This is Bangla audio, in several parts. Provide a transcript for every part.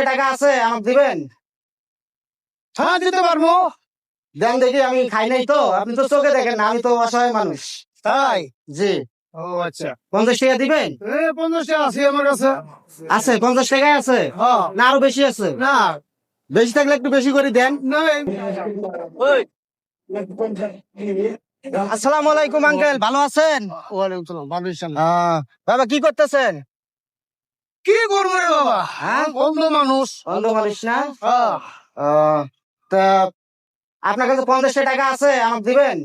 টাকা আছে আমাকে দিবেন? হ্যাঁ দিতে পারবো। দেন দেখি, আমি খাই নাই তো, আপনি তো চোখে দেখেন না, আমি তো অসহায় মানুষ। তাই? জি। ও আচ্ছা। 50 টাকা দিবেন? 50 টাকা আছে আমার কাছে। আছে 50 টাকায় আছে? হ্যাঁ। না আরো বেশি আছে? না বেশি থাকলে একটু বেশি করে দেন। না। আসসালামু আলাইকুম আঙ্কেল, ভালো আছেন? ওয়ালাইকুম সালাম, ভালো আছেন? বাবা কি করতেছেন? কি করবো রে বাবা, হ্যাঁ? অন্ধ মানুষ। অন্ধ মানুষ না? হ্যাঁ। তা আপনার কাছে 50 টাকা আছে আমাকে দিবেন?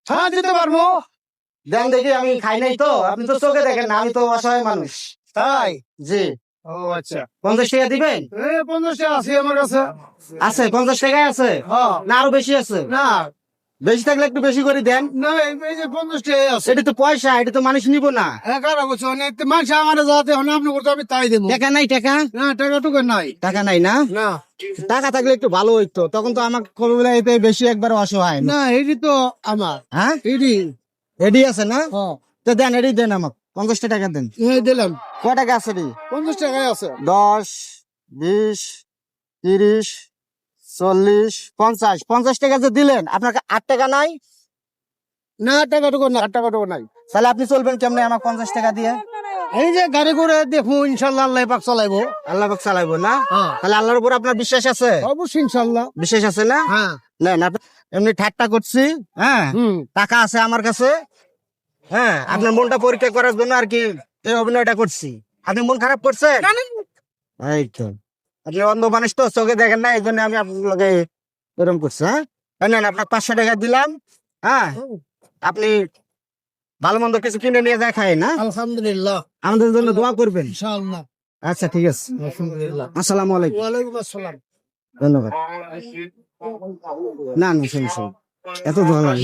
হ্যাঁ দিতে পারবো। দেন দেখি, আমি খাই নাই তো, আপনি তো চোখে দেখেন না, আমি তো অসহায় মানুষ। তাই? জি। ও আচ্ছা। 50 টাকা দিবেন? 50 টাকা আছে আমার কাছে। আছে 50 টাকায় আছে? হ্যাঁ। না আরো বেশি আছে? না বেশি থাকলে একটু বেশি করে দেন। না, এই যে 50 টাকা আছে। এটা তো পয়সা, এটা তো মানুষ নিব না। হ্যাঁ কারা বলছো মানুষ আমার যাতে হন আপনি করতে আমি তাই দেবো। টাকা নাই? টাকা না টাকা টুকু নাই। টাকা নাই না? না টাকা থাকলে একটু ভালো হইতো, তখন তো আমাকে কবে বলে এতে বেশি একবার অসহায়। না এটি তো আমার। হ্যাঁ এটি। এডি আছে না? হ্যাঁ তো দেন, এডি দেন আমাকে, 50 টাকা দেন। এই দিলাম। কয় টাকা আছে রে? 50 টাকাই আছে। 10, 20, 30, 40, 50। 50 টাকা যে দিলেন, আপনার 8 টাকা নাই? না টাকা টুকু না, টাকা টুকু নাই। তাহলে আপনি চলবেন কেমনে আমার 50 টাকা দিয়ে? এই যে গাড়ি করে দেখো ইনশাল্লাহ আল্লাহ পাক চালাইবো। আল্লাহ পাক চালাইবো না? হ্যাঁ তাহলে আল্লাহর উপর আপনার বিশ্বাস আছে? অবশ্যই ইনশাল্লাহ। বিশ্বাস আছে না? হ্যাঁ। না এমনি ঠাট্টা করছি। হ্যাঁ, হুম। টাকা আছে আমার কাছে। হ্যাঁ, আপনার মনটা পরীক্ষা করার জন্য আর কি এই অভিনয়টা করছি। আপনি মন খারাপ করছেন? এই তো, আপনি অন্ধ মানুষ তো, চোখে দেখেন না, এই জন্য আমি আপনাকে এরকম করছি। হ্যাঁ, নেন আপনার 500 টাকা দিলাম। হ্যাঁ, আপনি ভালো মন্দ কিছু কিনে নিয়ে যায় খাই না? আলহামদুলিল্লাহ। আমাদের জন্য দোয়া করবেন। ইনশাআল্লাহ। আচ্ছা ঠিক আছে, আলহামদুলিল্লাহ। আসসালামু আলাইকুম। ওয়ালাইকুম আসসালাম। ধন্যবাদ। না শুনুন, এত দোয়া লাগে।